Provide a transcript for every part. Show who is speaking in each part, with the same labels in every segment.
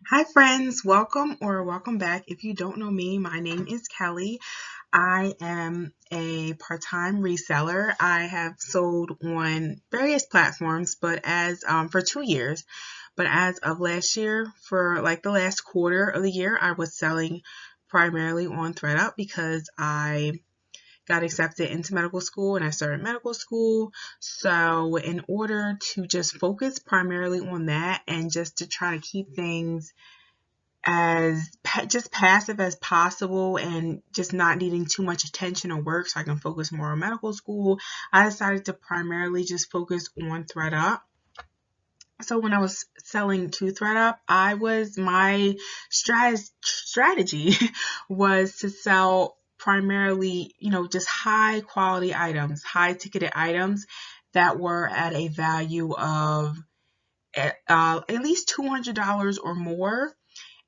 Speaker 1: Hi friends, welcome back. If you don't know me, my name is Kelly. I am a part-time reseller. I have sold on various platforms, but as for 2 years. But as of last year, for like the last quarter of the year, I was selling primarily on ThredUp because I got accepted into medical school and I started medical school. So in order to just focus primarily on that and just to try to keep things as just passive as possible and just not needing too much attention or work so I can focus more on medical school, I decided to primarily just focus on ThredUp. So when I was selling to ThredUp, my strategy was to sell primarily, just high quality items, high ticketed items that were at a value of at least $200 or more.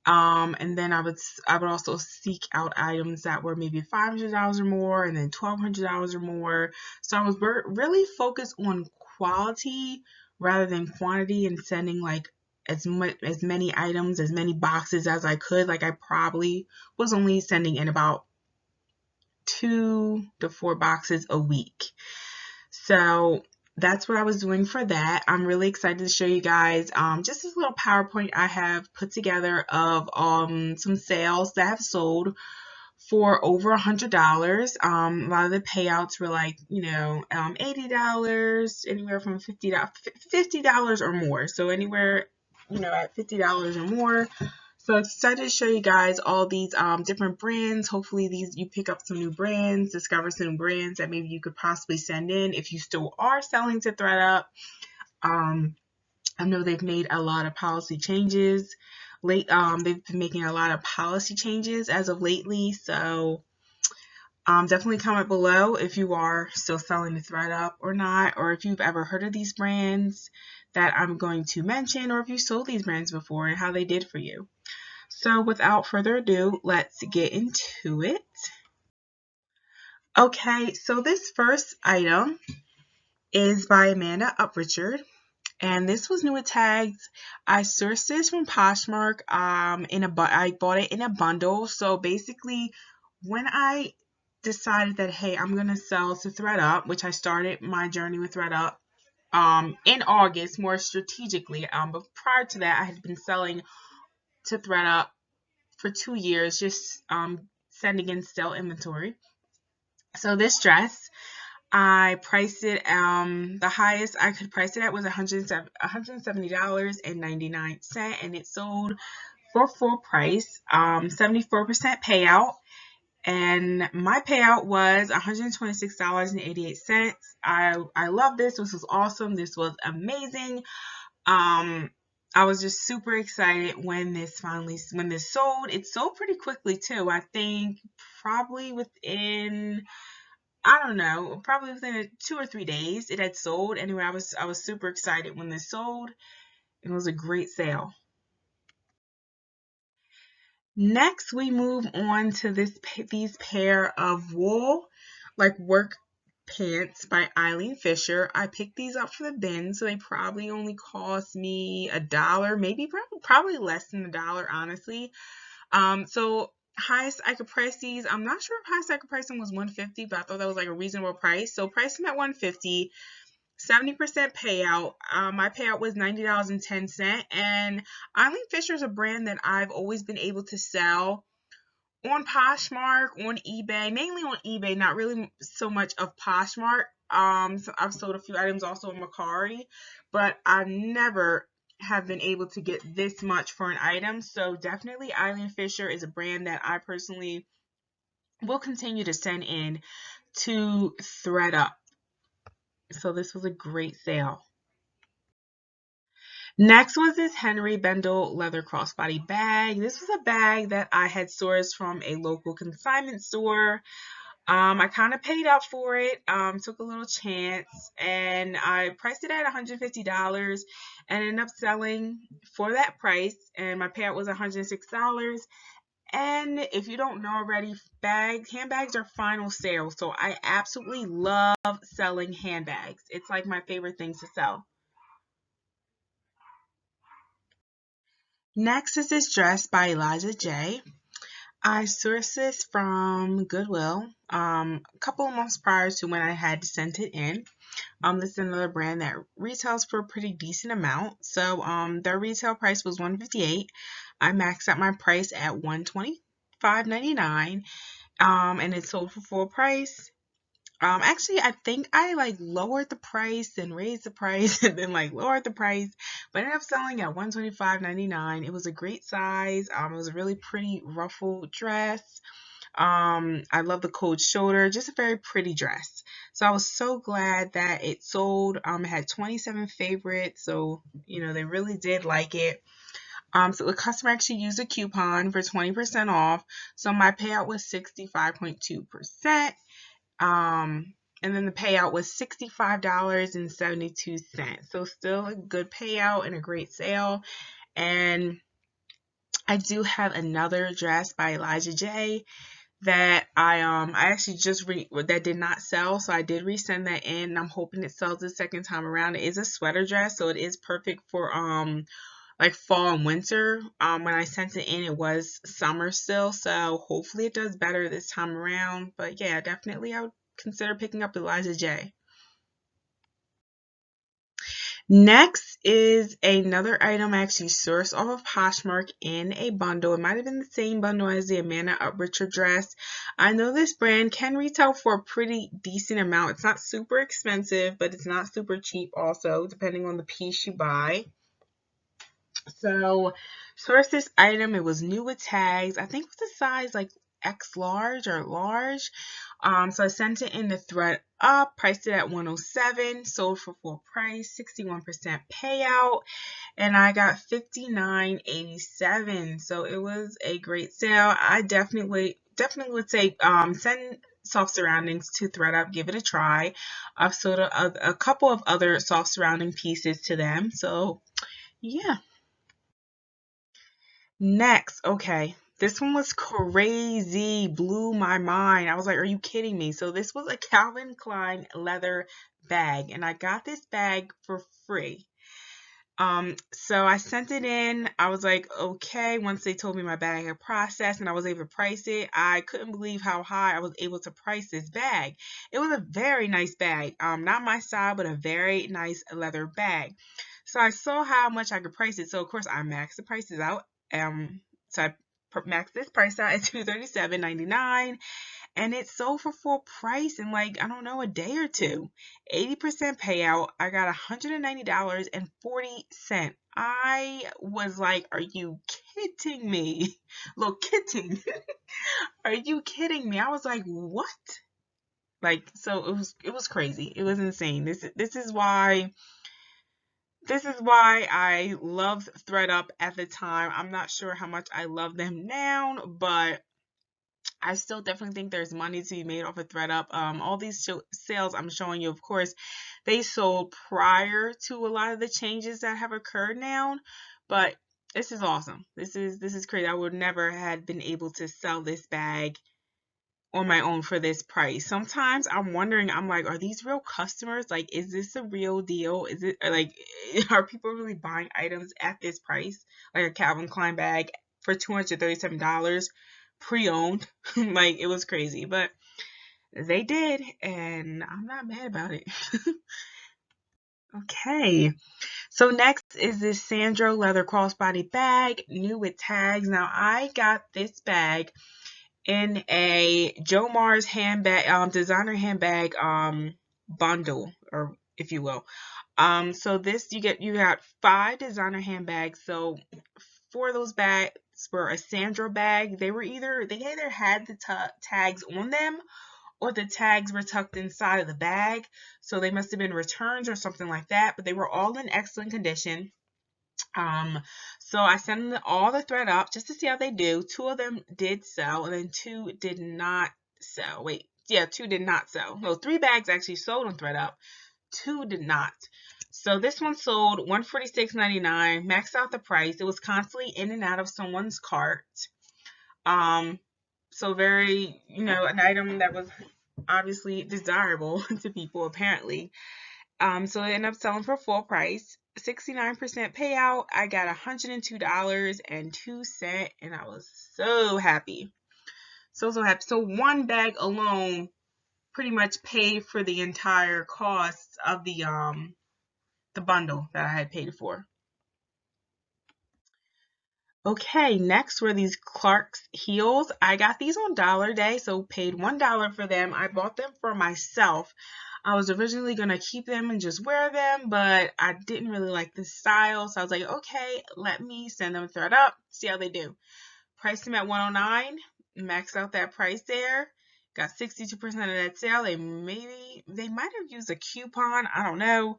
Speaker 1: And then I would also seek out items that were maybe $500 or more, and then $1,200 or more. So I was really focused on quality rather than quantity, and sending like as many items, as many boxes as I could. Like I probably was only sending in about 2 to 4 boxes a week. So that's what I was doing for that. I'm really excited to show you guys just this little PowerPoint I have put together of some sales that have sold for over $100. A lot of the payouts were like, $80, anywhere from $50 or more. So anywhere, at $50 or more. So excited to show you guys all these different brands. Hopefully you pick up some new brands, discover some new brands that maybe you could possibly send in if you still are selling to ThredUp. I know they've made a lot of policy changes. They've been making a lot of policy changes as of lately. So definitely comment below if you are still selling to ThredUp or not, or if you've ever heard of these brands that I'm going to mention, or if you sold these brands before and how they did for you. So without further ado, let's get into it. Okay, so this first item is by Amanda Uprichard, and this was new at tags. I sourced this from Poshmark. I bought it in a bundle. So basically, when I decided that hey, I'm gonna sell to ThredUp, which I started my journey with ThredUp in August more strategically. But prior to that, I had been selling to ThredUp for 2 years, just sending in still inventory. So this dress, I priced it, the highest I could price it at was $170.99, and it sold for full price, 74% payout, and my payout was $126.88. I love this. This was awesome. This was amazing. I was just super excited when this sold. It sold pretty quickly too. I think probably within, I don't know, probably within 2 or 3 days it had sold. Anyway, I was super excited when this sold. It was a great sale. Next, we move on to these pair of wool, like work pants by Eileen Fisher. I picked these up for the bin, so they probably only cost me $1, maybe probably less than $1, honestly. So highest I could price these. I'm not sure if highest I could price them was $150, but I thought that was like a reasonable price. So price them at $150. 70% payout. My payout was $90.10. And Eileen Fisher is a brand that I've always been able to sell on Poshmark, on eBay, mainly on eBay, not really so much of Poshmark. So I've sold a few items also on Mercari, but I never have been able to get this much for an item. So definitely Eileen Fisher is a brand that I personally will continue to send in to ThredUp. So this was a great sale. Next was this Henry Bendel leather crossbody bag. This was a bag that I had sourced from a local consignment store. I kind of paid up for it, took a little chance, and I priced it at $150 and ended up selling for that price, and my payout was $106. And if you don't know already, handbags are final sale, so I absolutely love selling handbags. It's like my favorite things to sell. Next is this dress by Elijah J. I sourced this from Goodwill a couple of months prior to when I had sent it in. This is another brand that retails for a pretty decent amount. So their retail price was $158. I maxed out my price at $125.99. And it sold for full price. Actually, I think I like lowered the price and raised the price and then like lowered the price, but ended up selling at $125.99. It was a great size. It was a really pretty ruffled dress. I love the cold shoulder, just a very pretty dress. So I was so glad that it sold. It had 27 favorites, so they really did like it. So the customer actually used a coupon for 20% off. So my payout was 65.2%. And then the payout was $65.72. So still a good payout and a great sale. And I do have another dress by Elijah J that I actually just that did not sell, so I did resend that in. I'm hoping it sells the second time around. It is a sweater dress, so it is perfect for like fall and winter. When I sent it in, it was summer still, so hopefully it does better this time around. But yeah, definitely I would consider picking up Elijah J. Next is another item I actually sourced off of Poshmark in a bundle. It might have been the same bundle as the Amanda Upricher dress. I know this brand can retail for a pretty decent amount. It's not super expensive, but it's not super cheap also, depending on the piece you buy. So, sourced this item. It was new with tags. I think it was a size like X large or large. So I sent it in the ThredUp, priced it at 107, sold for full price, 61% payout, and I got 59.87. So it was a great sale. I definitely would say send soft surroundings to ThredUp, give it a try. I've sold a couple of other soft surrounding pieces to them. So yeah. Next, okay. This one was crazy, blew my mind. I was like, are you kidding me? So this was a Calvin Klein leather bag, and I got this bag for free. So I sent it in. I was like, okay, once they told me my bag had processed and I was able to price it, I couldn't believe how high I was able to price this bag. It was a very nice bag. Not my style, but a very nice leather bag. So I saw how much I could price it. So of course I maxed the prices out. So I maxed this price out at $237.99, and it sold for full price in like, I don't know, a day or two. 80% payout. I got $190.40. I was like, are you kidding me? Look, kidding. Are you kidding me? I was like, what? Like, so it was crazy. It was insane. This is why I loved ThredUp at the time. I'm not sure how much I love them now, but I still definitely think there's money to be made off of ThredUp. All these sales I'm showing you, of course, they sold prior to a lot of the changes that have occurred now, but this is awesome. This is crazy. I would never have been able to sell this bag on my own for this price. Sometimes I'm wondering, I'm like, are these real customers? Like, is this a real deal? Is it like, are people really buying items at this price? Like a Calvin Klein bag for $237 pre-owned. Like, it was crazy, but they did, and I'm not mad about it. Okay, so next is this Sandro leather crossbody bag, new with tags. Now, I got this bag in a Joe Mars handbag, designer handbag bundle, or if you will. So this you got 5 designer handbags. So 4 of those bags were a Sandro bag. They either had the tags on them, or the tags were tucked inside of the bag. So they must have been returns or something like that. But they were all in excellent condition. Um, so I sent them all the ThredUp just to see how they do. 2 of them did sell, and then 2 did not sell. Wait, yeah, 2 did not sell. No, 3 bags actually sold on ThredUp. 2 did not. So this one sold $146.99, maxed out the price. It was constantly in and out of someone's cart. So an item that was obviously desirable to people apparently. So it ended up selling for full price. 69% payout. I got $102.02, and I was so happy. So happy. So one bag alone pretty much paid for the entire cost of the bundle that I had paid for. Okay, next were these Clark's heels. I got these on Dollar Day, so paid $1 for them. I bought them for myself. I was originally going to keep them and just wear them, but I didn't really like the style, so I was like, okay, let me send them ThredUp, see how they do. Priced them at $109, maxed out that price there. Got 62% of that sale. They might have used a coupon, I don't know.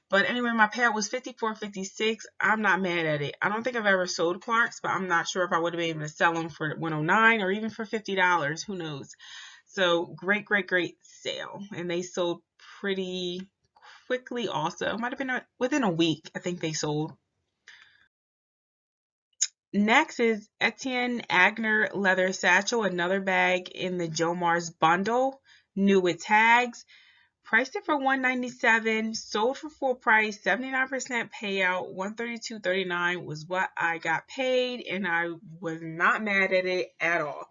Speaker 1: But anyway, my payout was $54.56. I'm not mad at it. I don't think I've ever sold Clarks, but I'm not sure if I would have been able to sell them for $109 or even for $50. Who knows? So great, great, great sale. And they sold pretty quickly also. It might have been within a week, I think they sold. Next is Etienne Agner leather satchel, another bag in the Jo Mars bundle, new with tags. Priced it for $197, sold for full price, 79% payout, $132.39 was what I got paid, and I was not mad at it at all.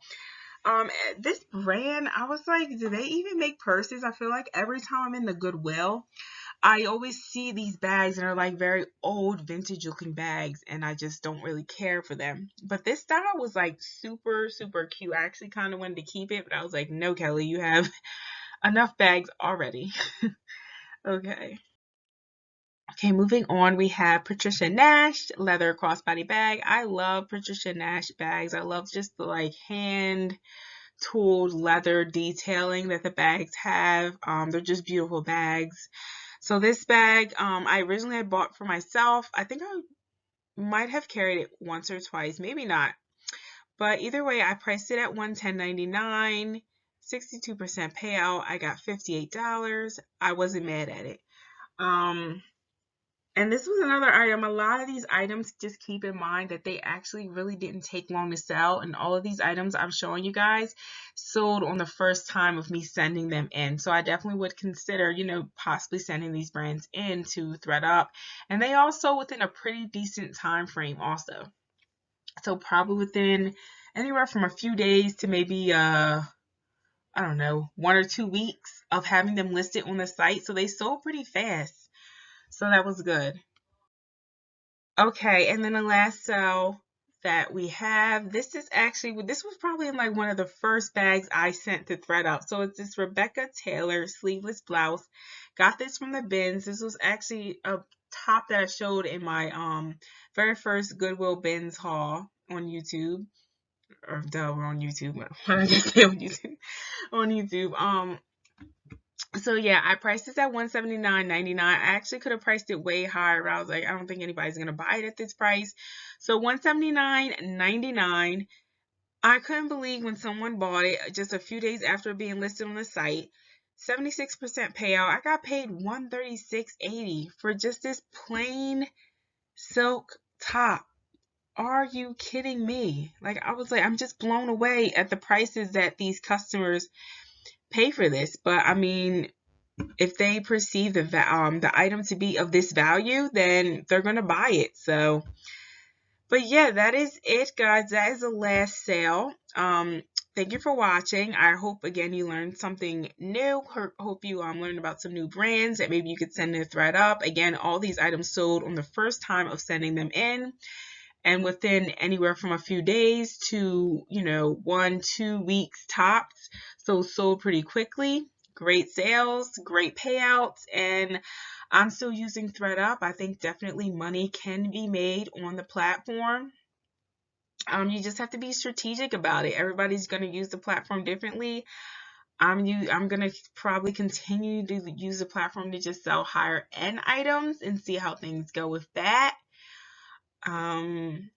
Speaker 1: This brand, I was like, do they even make purses? I feel like every time I'm in the Goodwill, I always see these bags and they're like very old vintage looking bags, and I just don't really care for them. But this style was like super, super cute. I actually kind of wanted to keep it, but I was like, no, Kelly, you have enough bags already. Okay. Okay, moving on, we have Patricia Nash leather crossbody bag. I love Patricia Nash bags. I love just the like hand tooled leather detailing that the bags have. They're just beautiful bags. So this bag, I originally had bought for myself. I think I might have carried it once or twice, maybe not. But either way, I priced it at $110.99, 62% payout. I got $58. I wasn't mad at it. And this was another item. A lot of these items, just keep in mind that they actually really didn't take long to sell. And all of these items I'm showing you guys sold on the first time of me sending them in. So I definitely would consider, possibly sending these brands in to ThredUp. And they also within a pretty decent time frame also. So probably within anywhere from a few days to maybe I don't know, 1 or 2 weeks of having them listed on the site. So they sold pretty fast. So that was good. Okay, and then the last sale that we have, this was probably in like one of the first bags I sent to ThredUp. So it's this Rebecca Taylor sleeveless blouse. Got this from the bins. This was actually a top that I showed in my very first Goodwill bins haul on YouTube. Or duh, we're on YouTube. Why did I just say on YouTube? On YouTube. So yeah, I priced this at $179.99. I actually could have priced it way higher, but I was like, I don't think anybody's gonna buy it at this price. So $179.99. I couldn't believe when someone bought it just a few days after being listed on the site. 76% payout. I got paid $136.80 for just this plain silk top. Are you kidding me? Like, I was like, I'm just blown away at the prices that these customers pay for this. But I mean, if they perceive the item to be of this value, then they're gonna buy it. So, but yeah, that is it, guys. That is the last sale. Thank you for watching. I hope again you learned something new. Hope you learned about some new brands that maybe you could send to ThredUp. Again, all these items sold on the first time of sending them in, and within anywhere from a few days to 1-2 weeks tops. So sold pretty quickly. Great sales, great payouts, and I'm still using ThredUp. I think definitely money can be made on the platform. You just have to be strategic about it. Everybody's going to use the platform differently. I'm going to probably continue to use the platform to just sell higher end items and see how things go with that. And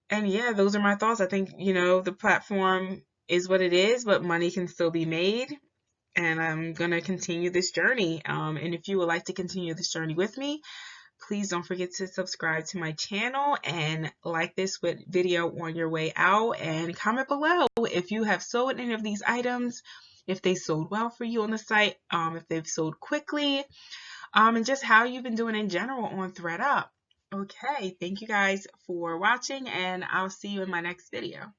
Speaker 1: yeah, those are my thoughts. I think, the platform is what it is, but money can still be made. And I'm going to continue this journey. And if you would like to continue this journey with me, please don't forget to subscribe to my channel and like this video on your way out, and comment below if you have sold any of these items, if they sold well for you on the site, if they've sold quickly. and just how you've been doing in general on ThredUp. Okay, thank you guys for watching, and I'll see you in my next video.